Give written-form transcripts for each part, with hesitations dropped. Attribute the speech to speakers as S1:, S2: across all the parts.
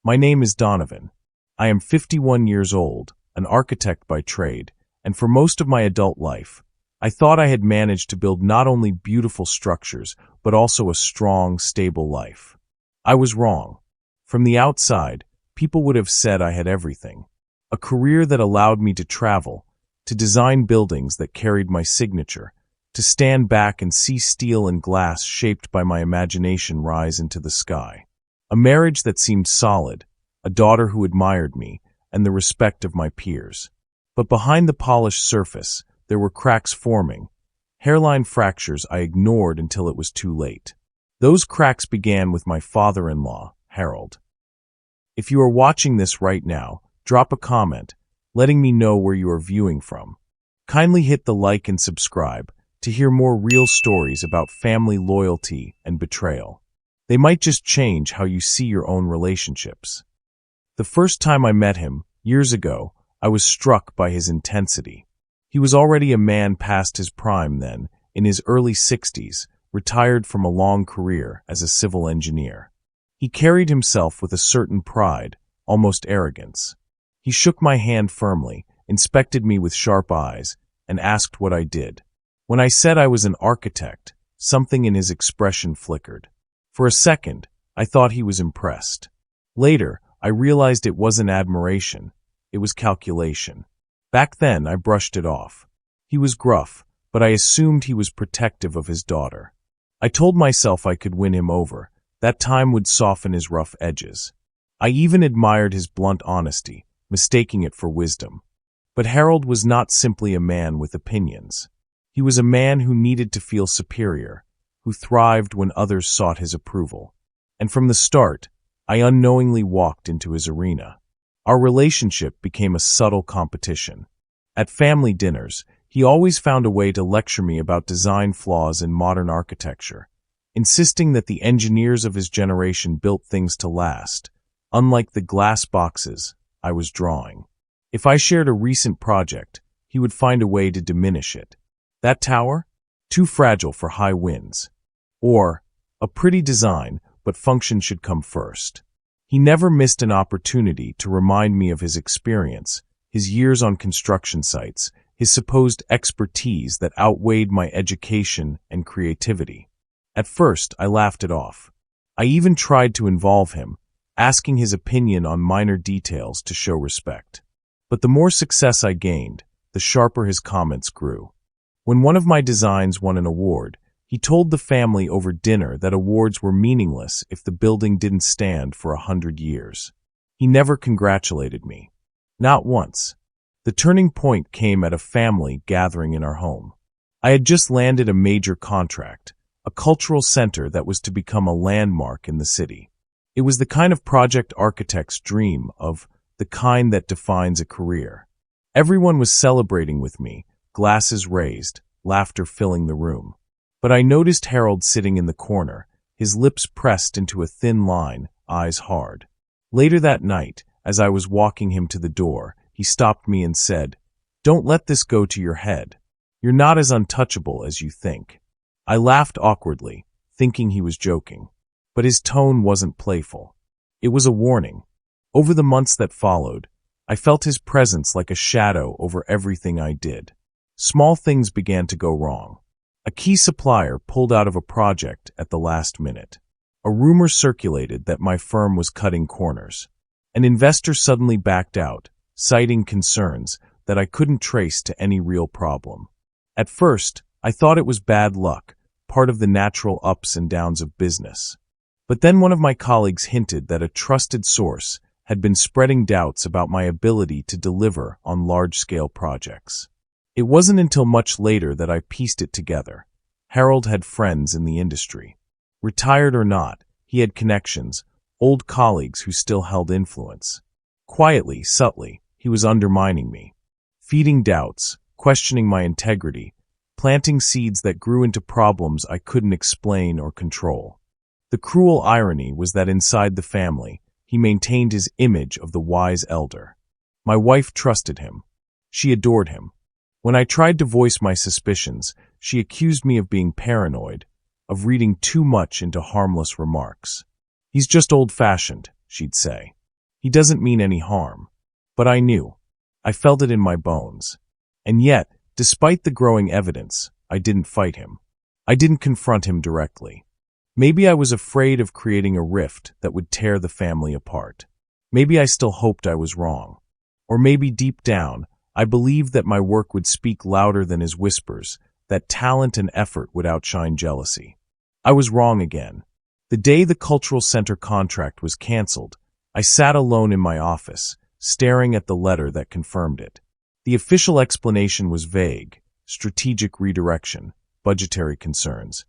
S1: My name is Donovan. I am 51 years old, an architect by trade, and for most of my adult life, I thought I had managed to build not only beautiful structures, but also a strong, stable life. I was wrong. From the outside, people would have said I had everything. A career that allowed me to travel, to design buildings that carried my signature, to stand back and see steel and glass shaped by my imagination rise into the sky. A marriage that seemed solid, a daughter who admired me, and the respect of my peers. But behind the polished surface, there were cracks forming, hairline fractures I ignored until it was too late. Those cracks began with my father-in-law, Harold. If you are watching this right now, drop a comment, letting me know where you are viewing from. Kindly hit the like and subscribe to hear more real stories about family loyalty and betrayal. They might just change how you see your own relationships. The first time I met him, years ago, I was struck by his intensity. He was already a man past his prime then, in his early 60s, retired from a long career as a civil engineer. He carried himself with a certain pride, almost arrogance. He shook my hand firmly, inspected me with sharp eyes, and asked what I did. When I said I was an architect, something in his expression flickered. For a second, I thought he was impressed. Later, I realized it wasn't admiration, it was calculation. Back then, I brushed it off. He was gruff, but I assumed he was protective of his daughter. I told myself I could win him over. That time would soften his rough edges. I even admired his blunt honesty, mistaking it for wisdom. But Harold was not simply a man with opinions. He was a man who needed to feel superior, who thrived when others sought his approval. And from the start, I unknowingly walked into his arena. Our relationship became a subtle competition. At family dinners, he always found a way to lecture me about design flaws in modern architecture, insisting that the engineers of his generation built things to last, unlike the glass boxes I was drawing. If I shared a recent project, he would find a way to diminish it. That tower? Too fragile for high winds. Or, a pretty design, but function should come first. He never missed an opportunity to remind me of his experience, his years on construction sites, his supposed expertise that outweighed my education and creativity. At first, I laughed it off. I even tried to involve him, asking his opinion on minor details to show respect. But the more success I gained, the sharper his comments grew. When one of my designs won an award, he told the family over dinner that awards were meaningless if the building didn't stand for 100 years. He never congratulated me. Not once. The turning point came at a family gathering in our home. I had just landed a major contract, a cultural center that was to become a landmark in the city. It was the kind of project architects dream of, the kind that defines a career. Everyone was celebrating with me, glasses raised, laughter filling the room. But I noticed Harold sitting in the corner, his lips pressed into a thin line, eyes hard. Later that night, as I was walking him to the door, he stopped me and said, "Don't let this go to your head. You're not as untouchable as you think." I laughed awkwardly, thinking he was joking. But his tone wasn't playful. It was a warning. Over the months that followed, I felt his presence like a shadow over everything I did. Small things began to go wrong. A key supplier pulled out of a project at the last minute. A rumor circulated that my firm was cutting corners. An investor suddenly backed out, citing concerns that I couldn't trace to any real problem. At first, I thought it was bad luck, part of the natural ups and downs of business. But then one of my colleagues hinted that a trusted source had been spreading doubts about my ability to deliver on large-scale projects. It wasn't until much later that I pieced it together. Harold had friends in the industry. Retired or not, he had connections, old colleagues who still held influence. Quietly, subtly, he was undermining me, feeding doubts, questioning my integrity, planting seeds that grew into problems I couldn't explain or control. The cruel irony was that inside the family, he maintained his image of the wise elder. My wife trusted him. She adored him. When I tried to voice my suspicions, she accused me of being paranoid, of reading too much into harmless remarks. "He's just old-fashioned," she'd say. He doesn't mean any harm. But I knew. I felt it in my bones. And yet, despite the growing evidence, I didn't fight him. I didn't confront him directly. Maybe I was afraid of creating a rift that would tear the family apart. Maybe I still hoped I was wrong. Or maybe deep down, I believed that my work would speak louder than his whispers, that talent and effort would outshine jealousy. I was wrong again. The day the Cultural Center contract was canceled, I sat alone in my office, staring at the letter that confirmed it. The official explanation was vague: strategic redirection, budgetary concerns.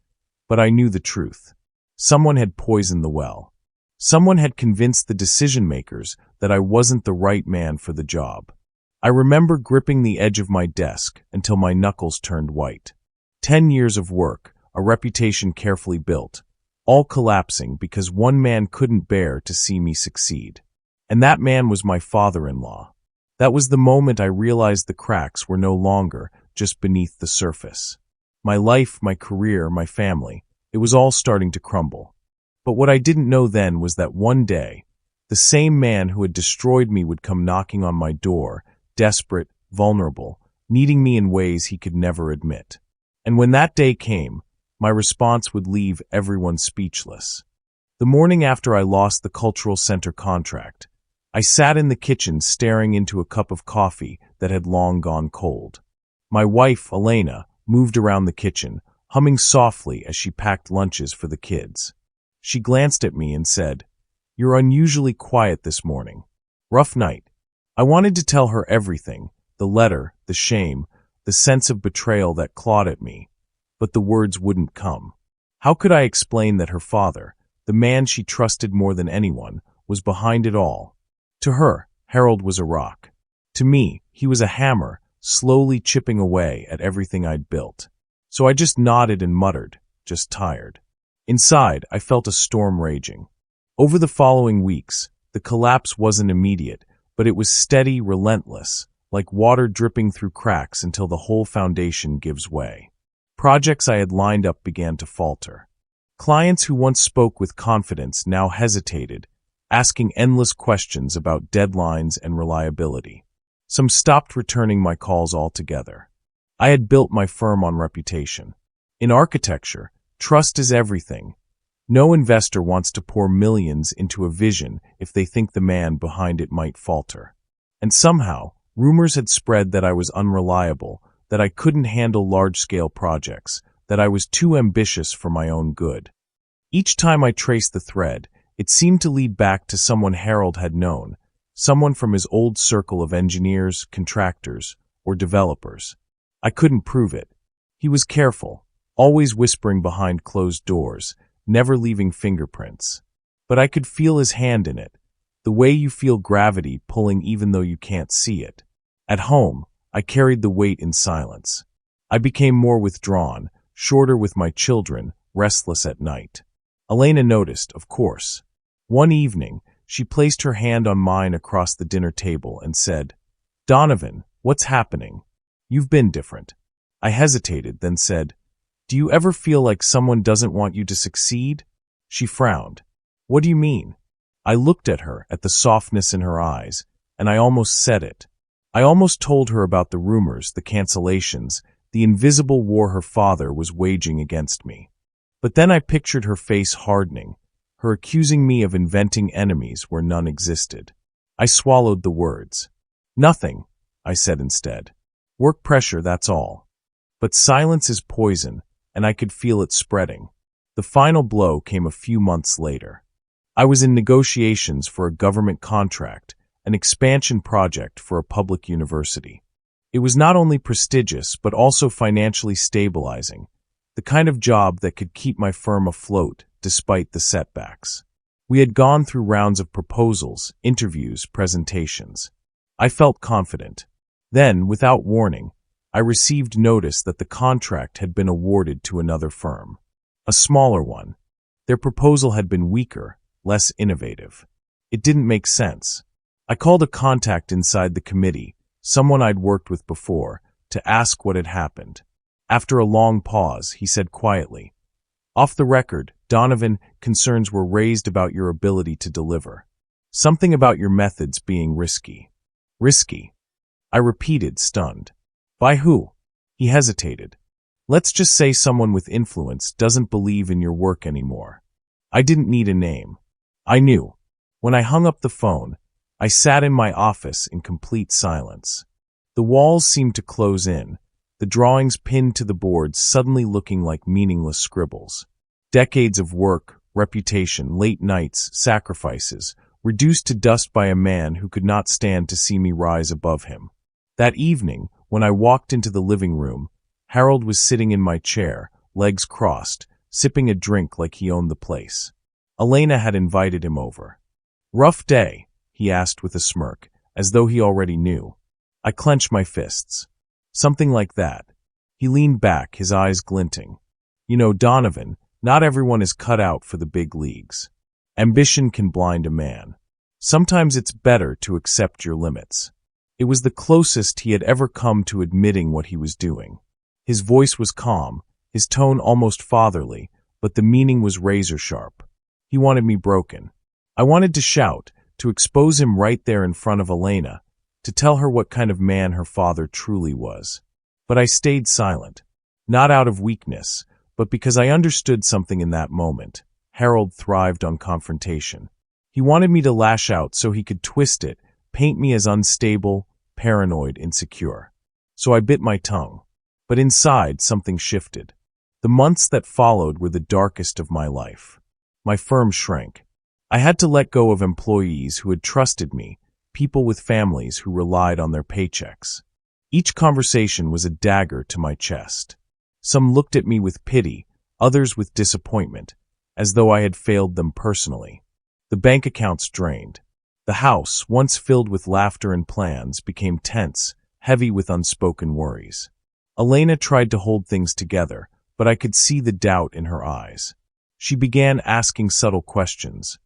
S1: But I knew the truth. Someone had poisoned the well. Someone had convinced the decision-makers that I wasn't the right man for the job. I remember gripping the edge of my desk until my knuckles turned white. 10 years of work, a reputation carefully built, all collapsing because one man couldn't bear to see me succeed. And that man was my father-in-law. That was the moment I realized the cracks were no longer just beneath the surface. My life, my career, my family, it was all starting to crumble. But what I didn't know then was that one day, the same man who had destroyed me would come knocking on my door, desperate, vulnerable, needing me in ways he could never admit. And when that day came, my response would leave everyone speechless. The morning after I lost the Cultural Center contract, I sat in the kitchen staring into a cup of coffee that had long gone cold. My wife, Elena, moved around the kitchen, humming softly as she packed lunches for the kids. She glanced at me and said, "You're unusually quiet this morning. Rough night." I wanted to tell her everything, the letter, the shame, the sense of betrayal that clawed at me, but the words wouldn't come. How could I explain that her father, the man she trusted more than anyone, was behind it all? To her, Harold was a rock. To me, he was a hammer, slowly chipping away at everything I'd built. So I just nodded and muttered, just tired. Inside, I felt a storm raging. Over the following weeks, the collapse wasn't immediate, but it was steady, relentless, like water dripping through cracks until the whole foundation gives way. Projects I had lined up began to falter. Clients who once spoke with confidence now hesitated, asking endless questions about deadlines and reliability. Some stopped returning my calls altogether. I had built my firm on reputation. In architecture, trust is everything. No investor wants to pour millions into a vision if they think the man behind it might falter. And somehow, rumors had spread that I was unreliable, that I couldn't handle large-scale projects, that I was too ambitious for my own good. Each time I traced the thread, it seemed to lead back to someone Harold had known, someone from his old circle of engineers, contractors, or developers. I couldn't prove it. He was careful, always whispering behind closed doors, never leaving fingerprints. But I could feel his hand in it, the way you feel gravity pulling even though you can't see it. At home, I carried the weight in silence. I became more withdrawn, shorter with my children, restless at night. Elena noticed, of course. One evening, she placed her hand on mine across the dinner table and said, "Donovan, what's happening? You've been different." I hesitated, then said, "Do you ever feel like someone doesn't want you to succeed?" She frowned. "What do you mean?" I looked at her, at the softness in her eyes, and I almost said it. I almost told her about the rumors, the cancellations, the invisible war her father was waging against me. But then I pictured her face hardening, her accusing me of inventing enemies where none existed. I swallowed the words. "Nothing," I said instead. "Work pressure, that's all." But silence is poison, and I could feel it spreading. The final blow came a few months later. I was in negotiations for a government contract, an expansion project for a public university. It was not only prestigious, but also financially stabilizing, the kind of job that could keep my firm afloat despite the setbacks. We had gone through rounds of proposals, interviews, presentations. I felt confident. Then, without warning, I received notice that the contract had been awarded to another firm, a smaller one. Their proposal had been weaker, less innovative. It didn't make sense. I called a contact inside the committee, someone I'd worked with before, to ask what had happened. After a long pause, he said quietly, "Off the record, Donovan, concerns were raised about your ability to deliver." Something about your methods being risky. Risky, I repeated, stunned. By who? He hesitated. Let's just say someone with influence doesn't believe in your work anymore. I didn't need a name. I knew. When I hung up the phone, I sat in my office in complete silence. The walls seemed to close in, the drawings pinned to the boards suddenly looking like meaningless scribbles. Decades of work, reputation, late nights, sacrifices, reduced to dust by a man who could not stand to see me rise above him. That evening, when I walked into the living room, Harold was sitting in my chair, legs crossed, sipping a drink like he owned the place. Elena had invited him over. Rough day? He asked with a smirk, as though he already knew. I clenched my fists. Something like that. He leaned back, his eyes glinting. You know, Donovan, not everyone is cut out for the big leagues. Ambition can blind a man. Sometimes it's better to accept your limits. It was the closest he had ever come to admitting what he was doing. His voice was calm, his tone almost fatherly, but the meaning was razor-sharp. He wanted me broken. I wanted to shout, to expose him right there in front of Elena, to tell her what kind of man her father truly was. But I stayed silent, not out of weakness, but because I understood something in that moment. Harold thrived on confrontation. He wanted me to lash out so he could twist it, paint me as unstable, paranoid, insecure. So I bit my tongue. But inside, something shifted. The months that followed were the darkest of my life. My firm shrank. I had to let go of employees who had trusted me, people with families who relied on their paychecks. Each conversation was a dagger to my chest. Some looked at me with pity, others with disappointment, as though I had failed them personally. The bank accounts drained. The house, once filled with laughter and plans, became tense, heavy with unspoken worries. Elena tried to hold things together, but I could see the doubt in her eyes. She began asking subtle questions.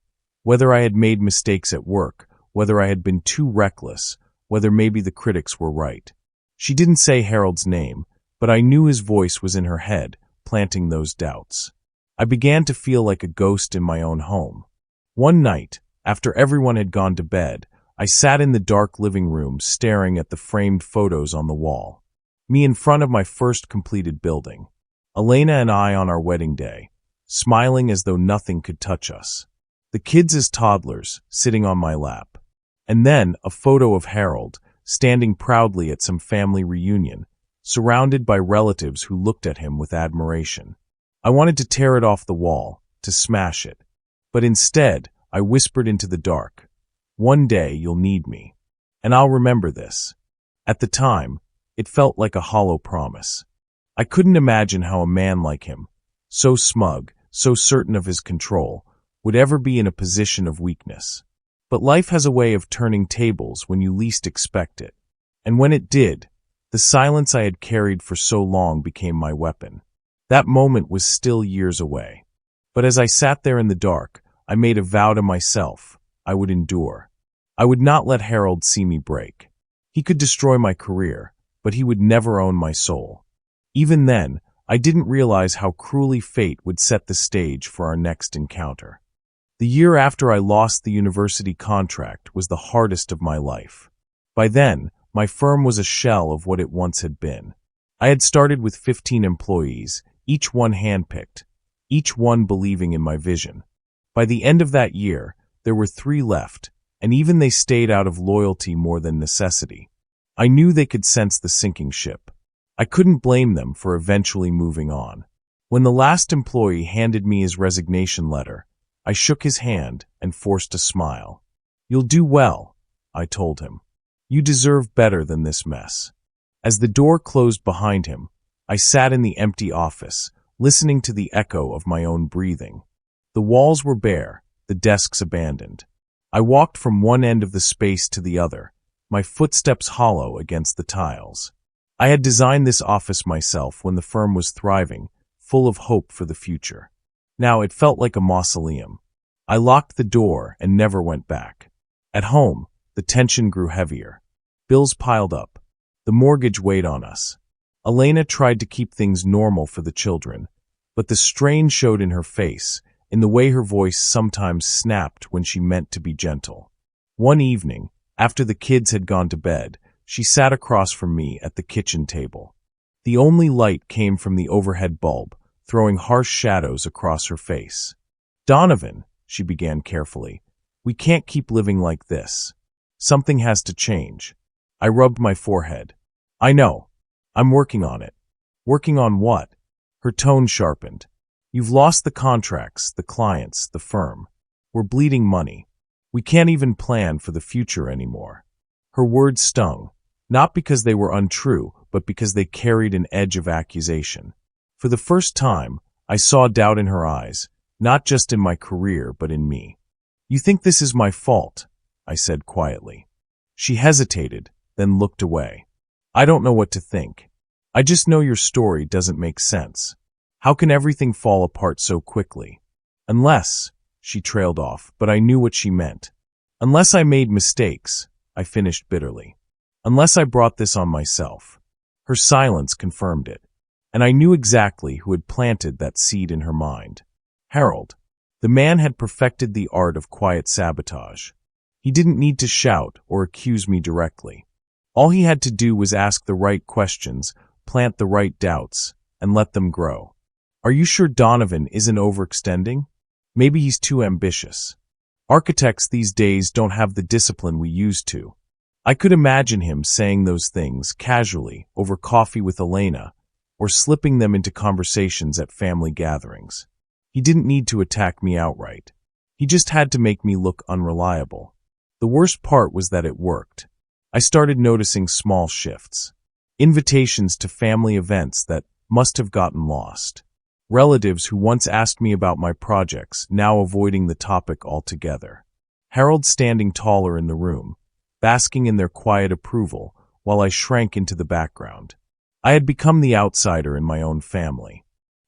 S1: Whether I had made mistakes at work, whether I had been too reckless, whether maybe the critics were right. She didn't say Harold's name, but I knew his voice was in her head, planting those doubts. I began to feel like a ghost in my own home. One night, after everyone had gone to bed, I sat in the dark living room staring at the framed photos on the wall. Me in front of my first completed building. Elena and I on our wedding day, smiling as though nothing could touch us. The kids as toddlers, sitting on my lap. And then a photo of Harold, standing proudly at some family reunion, surrounded by relatives who looked at him with admiration. I wanted to tear it off the wall, to smash it. But instead, I whispered into the dark, "One day you'll need me. And I'll remember this." At the time, it felt like a hollow promise. I couldn't imagine how a man like him, so smug, so certain of his control, would ever be in a position of weakness. But life has a way of turning tables when you least expect it. And when it did, the silence I had carried for so long became my weapon. That moment was still years away. But as I sat there in the dark, I made a vow to myself. I would endure. I would not let Harold see me break. He could destroy my career, but he would never own my soul. Even then, I didn't realize how cruelly fate would set the stage for our next encounter. The year after I lost the university contract was the hardest of my life. By then, my firm was a shell of what it once had been. I had started with 15 employees, each one handpicked, each one believing in my vision. By the end of that year, there were 3 left, and even they stayed out of loyalty more than necessity. I knew they could sense the sinking ship. I couldn't blame them for eventually moving on. When the last employee handed me his resignation letter, I shook his hand and forced a smile. "You'll do well," I told him. "You deserve better than this mess." As the door closed behind him, I sat in the empty office, listening to the echo of my own breathing. The walls were bare, the desks abandoned. I walked from one end of the space to the other, my footsteps hollow against the tiles. I had designed this office myself when the firm was thriving, full of hope for the future. Now it felt like a mausoleum. I locked the door and never went back. At home, the tension grew heavier. Bills piled up. The mortgage weighed on us. Elena tried to keep things normal for the children, but the strain showed in her face, in the way her voice sometimes snapped when she meant to be gentle. One evening, after the kids had gone to bed, she sat across from me at the kitchen table. The only light came from the overhead bulb, throwing harsh shadows across her face. "Donovan," she began carefully, "we can't keep living like this. Something has to change." I rubbed my forehead. "I know. I'm working on it." "Working on what?" Her tone sharpened. "You've lost the contracts, the clients, the firm. We're bleeding money. We can't even plan for the future anymore." Her words stung, not because they were untrue, but because they carried an edge of accusation. For the first time, I saw doubt in her eyes, not just in my career, but in me. "You think this is my fault?" I said quietly. She hesitated, then looked away. "I don't know what to think. I just know your story doesn't make sense. How can everything fall apart so quickly? Unless," she trailed off, but I knew what she meant. "Unless I made mistakes," I finished bitterly. "Unless I brought this on myself." Her silence confirmed it, and I knew exactly who had planted that seed in her mind. Harold. The man had perfected the art of quiet sabotage. He didn't need to shout or accuse me directly. All he had to do was ask the right questions, plant the right doubts, and let them grow. "Are you sure Donovan isn't overextending? Maybe he's too ambitious. Architects these days don't have the discipline we used to." I could imagine him saying those things casually over coffee with Elena, or slipping them into conversations at family gatherings. He didn't need to attack me outright. He just had to make me look unreliable. The worst part was that it worked. I started noticing small shifts. Invitations to family events that must have gotten lost. Relatives who once asked me about my projects now avoiding the topic altogether. Harold standing taller in the room, basking in their quiet approval while I shrank into the background. I had become the outsider in my own family.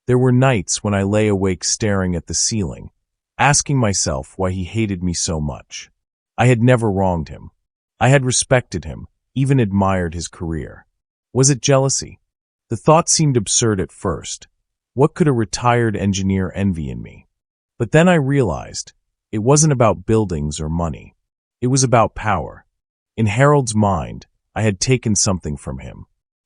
S1: There were nights when I lay awake staring at the ceiling, asking myself why he hated me so much. I had never wronged him. I had respected him, even admired his career. Was it jealousy? The thought seemed absurd at first. What could a retired engineer envy in me? But then I realized it wasn't about buildings or money. It was about power. In Harold's mind, I had taken something from him.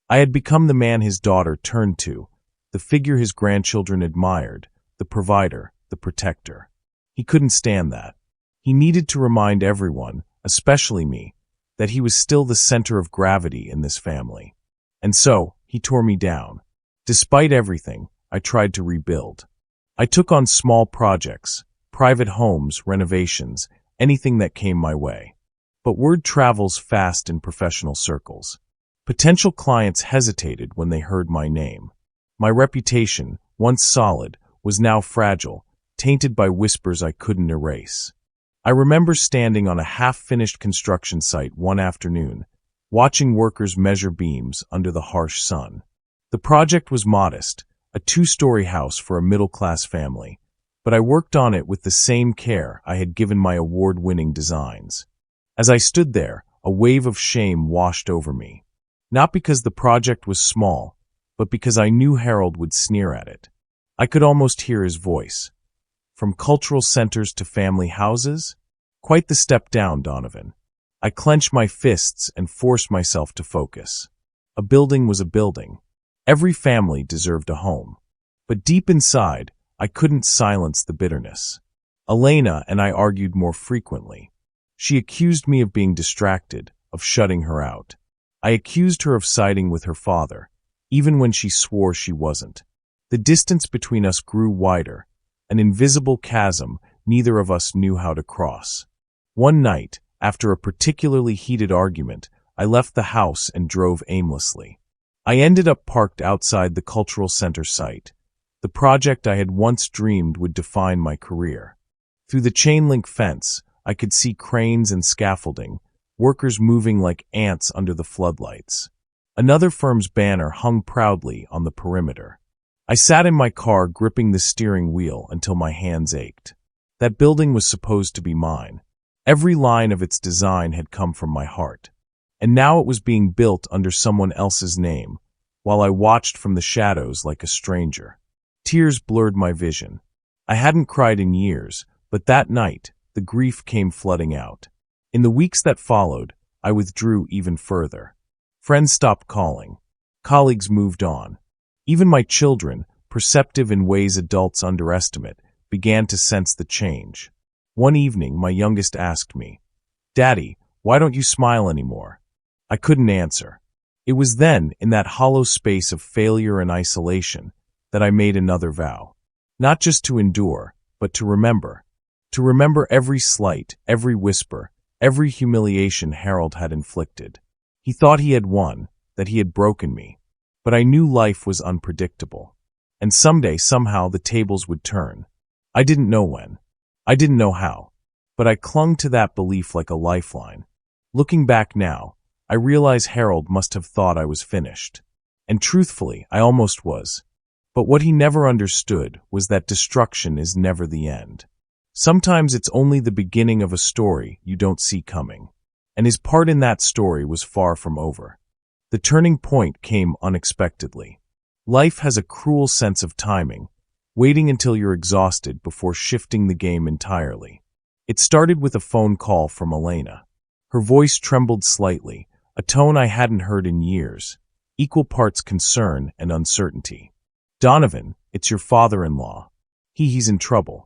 S1: I had become the man his daughter turned to, the figure his grandchildren admired, the provider, the protector. He couldn't stand that. He needed to remind everyone, especially me, that he was still the center of gravity in this family. And so, he tore me down. Despite everything, I tried to rebuild. I took on small projects, private homes, renovations, anything that came my way. But word travels fast in professional circles. Potential clients hesitated when they heard my name. My reputation, once solid, was now fragile, tainted by whispers I couldn't erase. I remember standing on a half-finished construction site one afternoon, watching workers measure beams under the harsh sun. The project was modest, a 2-story house for a middle-class family, but I worked on it with the same care I had given my award-winning designs. As I stood there, a wave of shame washed over me. Not because the project was small, but because I knew Harold would sneer at it. I could almost hear his voice. "From cultural centers to family houses? Quite the step down, Donovan." I clenched my fists and forced myself to focus. A building was a building. Every family deserved a home. But deep inside, I couldn't silence the bitterness. Elena and I argued more frequently. She accused me of being distracted, of shutting her out. I accused her of siding with her father, even when she swore she wasn't. The distance between us grew wider, an invisible chasm neither of us knew how to cross. One night, after a particularly heated argument, I left the house and drove aimlessly. I ended up parked outside the cultural center site, the project I had once dreamed would define my career. Through the chain-link fence, I could see cranes and scaffolding, workers moving like ants under the floodlights. Another firm's banner hung proudly on the perimeter. I sat in my car gripping the steering wheel until my hands ached. That building was supposed to be mine. Every line of its design had come from my heart. And now it was being built under someone else's name, while I watched from the shadows like a stranger. Tears blurred my vision. I hadn't cried in years, but that night, the grief came flooding out. In the weeks that followed, I withdrew even further. Friends stopped calling. Colleagues moved on. Even my children, perceptive in ways adults underestimate, began to sense the change. One evening, my youngest asked me, "Daddy, why don't you smile anymore?" I couldn't answer. It was then, in that hollow space of failure and isolation, that I made another vow. Not just to endure, but to remember. To remember every slight, every whisper, every humiliation Harold had inflicted. He thought he had won, that he had broken me. But I knew life was unpredictable. And someday, somehow, the tables would turn. I didn't know when. I didn't know how. But I clung to that belief like a lifeline. Looking back now, I realize Harold must have thought I was finished. And truthfully, I almost was. But what he never understood was that destruction is never the end. Sometimes it's only the beginning of a story you don't see coming. And his part in that story was far from over. The turning point came unexpectedly. Life has a cruel sense of timing, waiting until you're exhausted before shifting the game entirely. It started with a phone call from Elena. Her voice trembled slightly, a tone I hadn't heard in years, equal parts concern and uncertainty. "Donovan, it's your father-in-law. He's in trouble."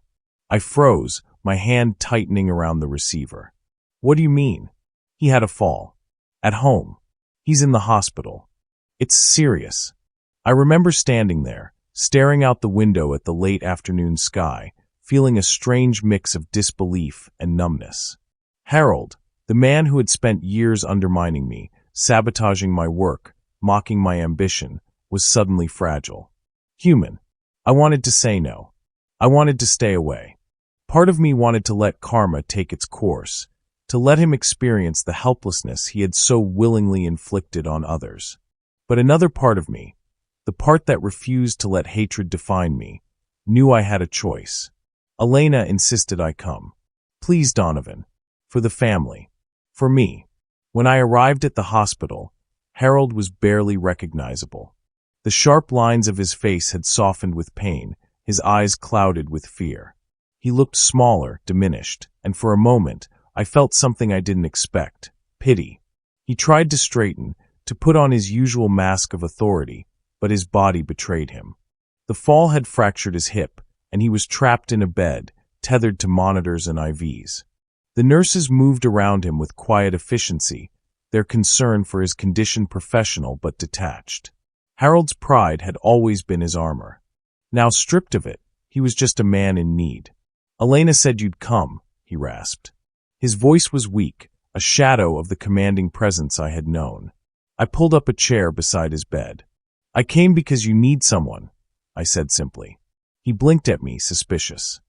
S1: I froze, my hand tightening around the receiver. "What do you mean?" "He had a fall. At home. He's in the hospital. It's serious." I remember standing there, staring out the window at the late afternoon sky, feeling a strange mix of disbelief and numbness. Harold, the man who had spent years undermining me, sabotaging my work, mocking my ambition, was suddenly fragile. Human. I wanted to say no. I wanted to stay away. Part of me wanted to let karma take its course, to let him experience the helplessness he had so willingly inflicted on others. But another part of me, the part that refused to let hatred define me, knew I had a choice. Elena insisted I come. "Please, Donovan. For the family. For me." When I arrived at the hospital, Harold was barely recognizable. The sharp lines of his face had softened with pain, his eyes clouded with fear. He looked smaller, diminished, and for a moment, I felt something I didn't expect: pity. He tried to straighten, to put on his usual mask of authority, but his body betrayed him. The fall had fractured his hip, and he was trapped in a bed, tethered to monitors and IVs. The nurses moved around him with quiet efficiency, their concern for his condition professional but detached. Harold's pride had always been his armor. Now stripped of it, he was just a man in need. "Elena said you'd come," he rasped. His voice was weak, a shadow of the commanding presence I had known. I pulled up a chair beside his bed. "I came because you need someone," I said simply. He blinked at me, suspicious.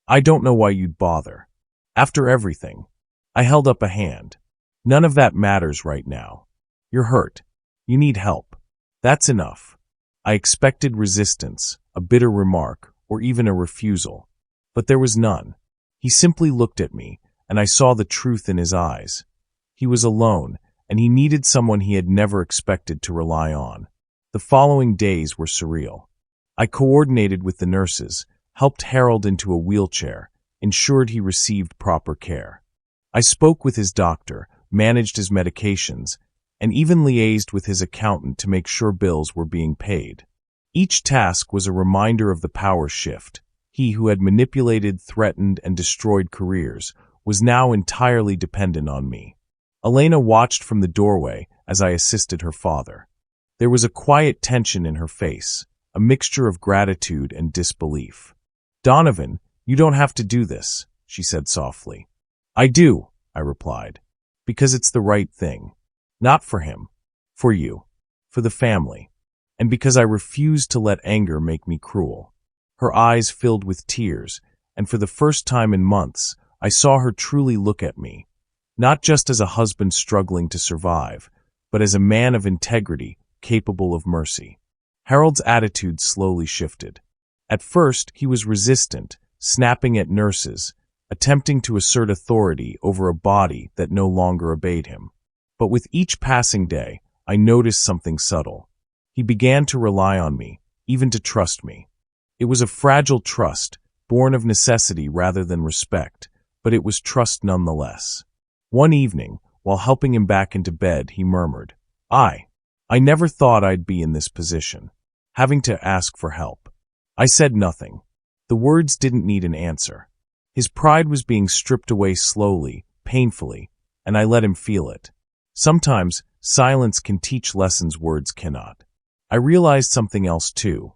S1: "I don't know why you'd bother. After everything." I held up a hand. "None of that matters right now. You're hurt. You need help. That's enough." I expected resistance, a bitter remark, or even a refusal. But there was none. He simply looked at me, and I saw the truth in his eyes. He was alone, and he needed someone he had never expected to rely on. The following days were surreal. I coordinated with the nurses, helped Harold into a wheelchair, ensured he received proper care. I spoke with his doctor, managed his medications, and even liaised with his accountant to make sure bills were being paid. Each task was a reminder of the power shift. He who had manipulated, threatened, and destroyed careers was now entirely dependent on me. Elena watched from the doorway as I assisted her father. There was a quiet tension in her face, a mixture of gratitude and disbelief. "Donovan, you don't have to do this," she said softly. "I do," I replied, "because it's the right thing. Not for him, for you, for the family, and because I refuse to let anger make me cruel." Her eyes filled with tears, and for the first time in months, I saw her truly look at me, not just as a husband struggling to survive, but as a man of integrity capable of mercy. Harold's attitude slowly shifted. At first, he was resistant, snapping at nurses, attempting to assert authority over a body that no longer obeyed him. But with each passing day, I noticed something subtle. He began to rely on me, even to trust me. It was a fragile trust, born of necessity rather than respect, but it was trust nonetheless. One evening, while helping him back into bed, he murmured, I never thought I'd be in this position, having to ask for help. I said nothing. The words didn't need an answer. His pride was being stripped away slowly, painfully, and I let him feel it. Sometimes, silence can teach lessons words cannot. I realized something else too.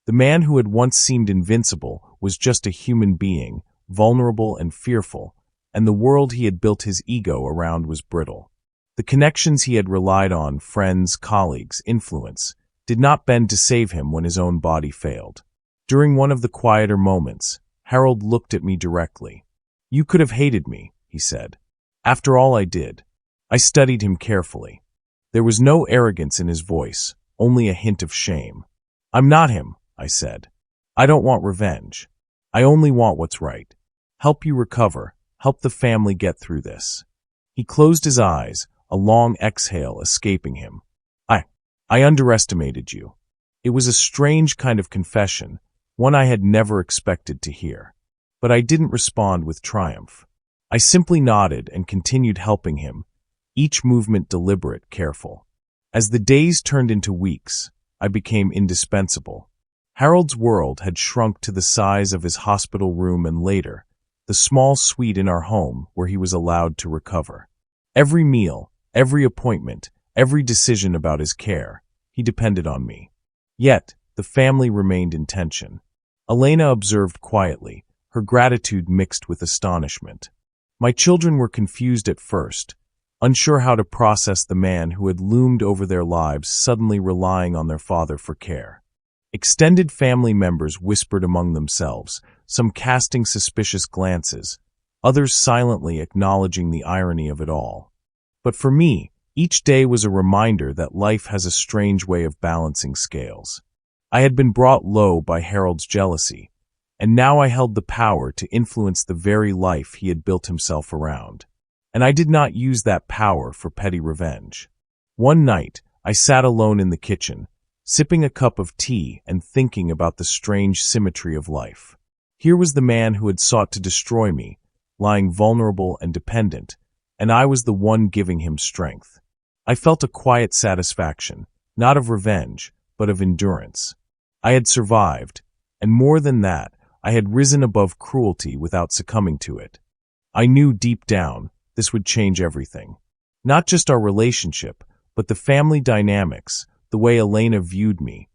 S1: The man who had once seemed invincible was just a human being, vulnerable and fearful, and the world he had built his ego around was brittle. The connections he had relied on, friends, colleagues, influence, did not bend to save him when his own body failed. During one of the quieter moments, Harold looked at me directly. "You could have hated me," he said. "After all I did." I studied him carefully. There was no arrogance in his voice, only a hint of shame. "I'm not him," I said. "I don't want revenge. I only want what's right. Help you recover, help the family get through this." He closed his eyes, a long exhale escaping him. I underestimated you." It was a strange kind of confession, one I had never expected to hear. But I didn't respond with triumph. I simply nodded and continued helping him, each movement deliberate, careful. As the days turned into weeks, I became indispensable. Harold's world had shrunk to the size of his hospital room and later, the small suite in our home where he was allowed to recover. Every meal, every appointment, every decision about his care, he depended on me. Yet, the family remained in tension. Elena observed quietly, her gratitude mixed with astonishment. My children were confused at first, unsure how to process the man who had loomed over their lives suddenly relying on their father for care. Extended family members whispered among themselves, some casting suspicious glances, others silently acknowledging the irony of it all. But for me, each day was a reminder that life has a strange way of balancing scales. I had been brought low by Harold's jealousy, and now I held the power to influence the very life he had built himself around. And I did not use that power for petty revenge. One night, I sat alone in the kitchen, sipping a cup of tea and thinking about the strange symmetry of life. Here was the man who had sought to destroy me, lying vulnerable and dependent, and I was the one giving him strength. I felt a quiet satisfaction, not of revenge, but of endurance. I had survived, and more than that, I had risen above cruelty without succumbing to it. I knew deep down this would change everything. Not just our relationship, but the family dynamics, the way Elena viewed me,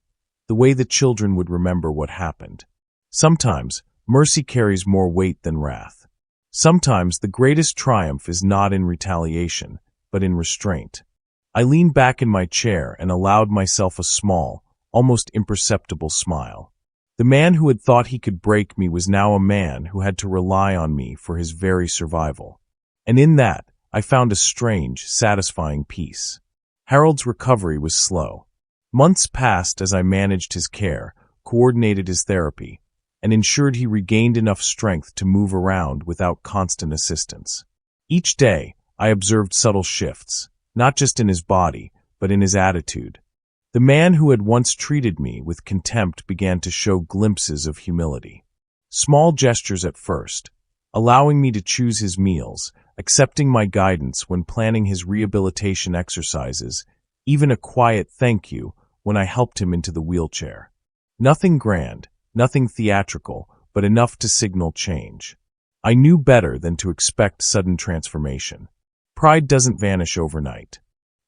S1: the way the children would remember what happened. Sometimes, mercy carries more weight than wrath. Sometimes the greatest triumph is not in retaliation, but in restraint. I leaned back in my chair and allowed myself a small, almost imperceptible smile. The man who had thought he could break me was now a man who had to rely on me for his very survival. And in that, I found a strange, satisfying peace. Harold's recovery was slow. Months passed as I managed his care, coordinated his therapy, and ensured he regained enough strength to move around without constant assistance. Each day, I observed subtle shifts, not just in his body, but in his attitude. The man who had once treated me with contempt began to show glimpses of humility. Small gestures at first, allowing me to choose his meals, accepting my guidance when planning his rehabilitation exercises, even a quiet thank you when I helped him into the wheelchair. Nothing grand, nothing theatrical, but enough to signal change. I knew better than to expect sudden transformation. Pride doesn't vanish overnight.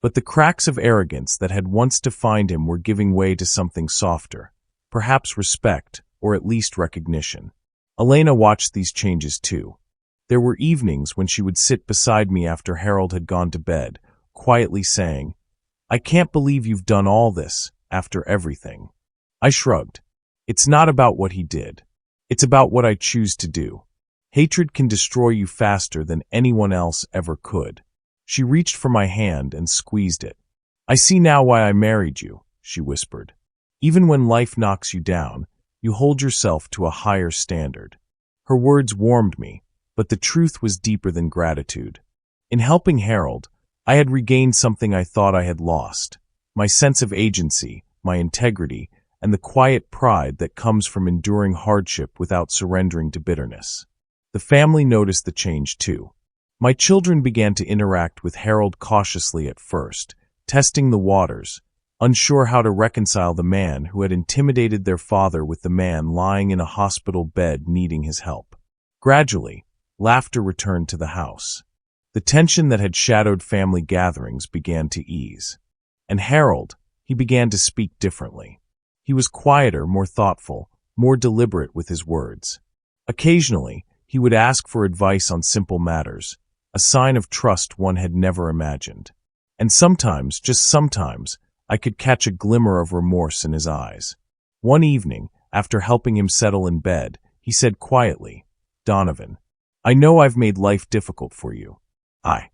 S1: But the cracks of arrogance that had once defined him were giving way to something softer, perhaps respect, or at least recognition. Elena watched these changes too. There were evenings when she would sit beside me after Harold had gone to bed, quietly saying, "I can't believe you've done all this, after everything." I shrugged. It's not about what he did. It's about what I choose to do. Hatred can destroy you faster than anyone else ever could. She reached for my hand and squeezed it. "I see now why I married you," she whispered. "Even when life knocks you down, you hold yourself to a higher standard." Her words warmed me, but the truth was deeper than gratitude. In helping Harold, I had regained something I thought I had lost: my sense of agency, my integrity, and the quiet pride that comes from enduring hardship without surrendering to bitterness. The family noticed the change too. My children began to interact with Harold cautiously at first, testing the waters, unsure how to reconcile the man who had intimidated their father with the man lying in a hospital bed needing his help. Gradually, laughter returned to the house. The tension that had shadowed family gatherings began to ease. And Harold, he began to speak differently. He was quieter, more thoughtful, more deliberate with his words. Occasionally, he would ask for advice on simple matters, a sign of trust one had never imagined. And sometimes, just sometimes, I could catch a glimmer of remorse in his eyes. One evening, after helping him settle in bed, he said quietly, "Donovan, I know I've made life difficult for you. I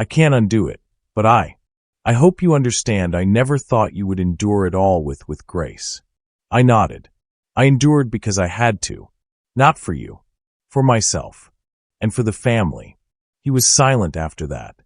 S1: can't undo it, but I hope you understand I never thought you would endure it all with grace." I nodded. I endured because I had to. Not for you. For myself. And for the family. He was silent after that.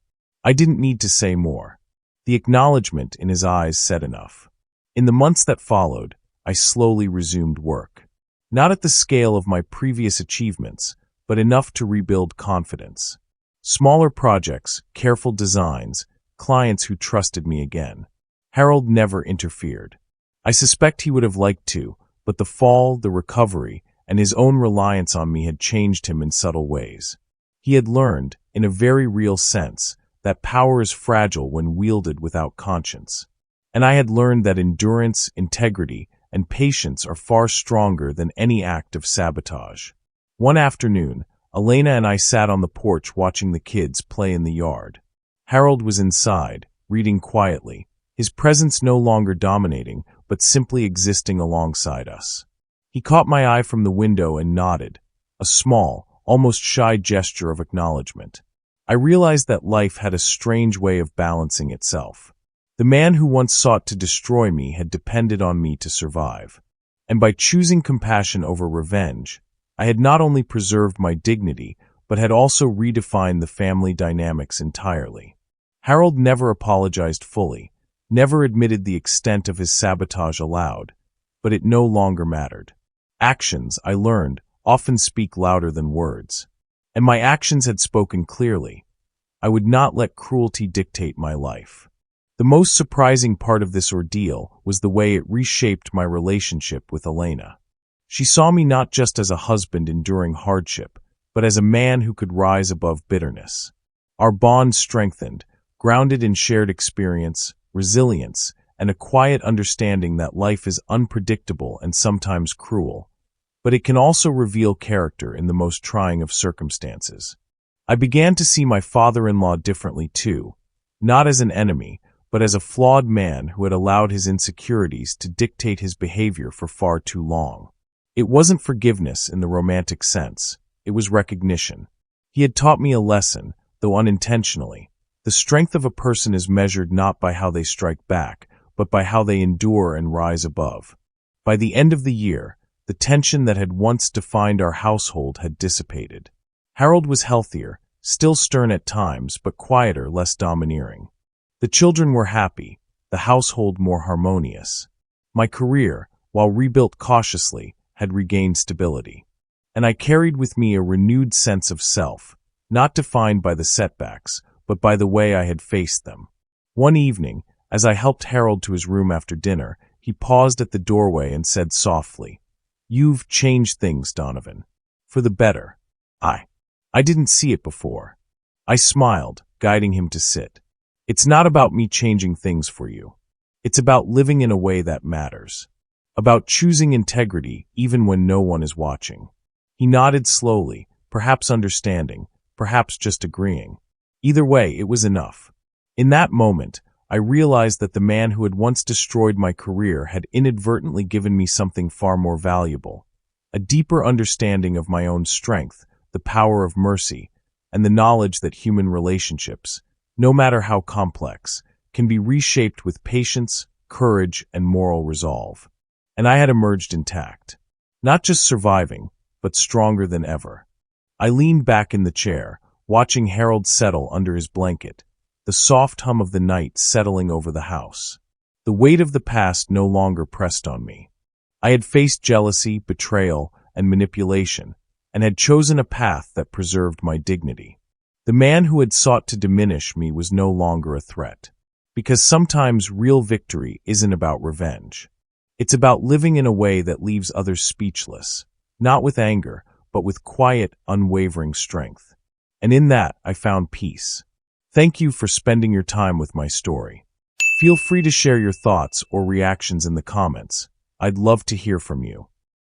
S1: I didn't need to say more. The acknowledgement in his eyes said enough. In the months that followed, I slowly resumed work. Not at the scale of my previous achievements, but enough to rebuild confidence. Smaller projects, careful designs, clients who trusted me again. Harold never interfered. I suspect he would have liked to, but the fall, the recovery, and his own reliance on me had changed him in subtle ways. He had learned, in a very real sense, that power is fragile when wielded without conscience. And I had learned that endurance, integrity, and patience are far stronger than any act of sabotage. One afternoon, Elena and I sat on the porch watching the kids play in the yard. Harold was inside, reading quietly, his presence no longer dominating, but simply existing alongside us. He caught my eye from the window and nodded, a small, almost shy gesture of acknowledgement. I realized that life had a strange way of balancing itself. The man who once sought to destroy me had depended on me to survive. And by choosing compassion over revenge, I had not only preserved my dignity, but had also redefined the family dynamics entirely. Harold never apologized fully, never admitted the extent of his sabotage aloud, but it no longer mattered. Actions, I learned, often speak louder than words. And my actions had spoken clearly. I would not let cruelty dictate my life. The most surprising part of this ordeal was the way it reshaped my relationship with Elena. She saw me not just as a husband enduring hardship, but as a man who could rise above bitterness. Our bond strengthened, grounded in shared experience, resilience, and a quiet understanding that life is unpredictable and sometimes cruel, but it can also reveal character in the most trying of circumstances. I began to see my father-in-law differently too, not as an enemy, but as a flawed man who had allowed his insecurities to dictate his behavior for far too long. It wasn't forgiveness in the romantic sense, it was recognition. He had taught me a lesson, though unintentionally. The strength of a person is measured not by how they strike back, but by how they endure and rise above. By the end of the year, the tension that had once defined our household had dissipated. Harold was healthier, still stern at times, but quieter, less domineering. The children were happy, the household more harmonious. My career, while rebuilt cautiously, had regained stability. And I carried with me a renewed sense of self, not defined by the setbacks, but by the way I had faced them. One evening, as I helped Harold to his room after dinner, he paused at the doorway and said softly, "You've changed things, Donovan. For the better." I didn't see it before. I smiled, guiding him to sit. "It's not about me changing things for you. It's about living in a way that matters. About choosing integrity even when no one is watching." He nodded slowly, perhaps understanding, perhaps just agreeing. Either way, it was enough. In that moment, I realized that the man who had once destroyed my career had inadvertently given me something far more valuable, a deeper understanding of my own strength, the power of mercy, and the knowledge that human relationships, no matter how complex, can be reshaped with patience, courage, and moral resolve. And I had emerged intact. Not just surviving, but stronger than ever. I leaned back in the chair, watching Harold settle under his blanket, the soft hum of the night settling over the house. The weight of the past no longer pressed on me. I had faced jealousy, betrayal, and manipulation, and had chosen a path that preserved my dignity. The man who had sought to diminish me was no longer a threat. Because sometimes real victory isn't about revenge. It's about living in a way that leaves others speechless, not with anger, but with quiet, unwavering strength. And in that, I found peace. Thank you for spending your time with my story. Feel free to share your thoughts or reactions in the comments. I'd love to hear from you.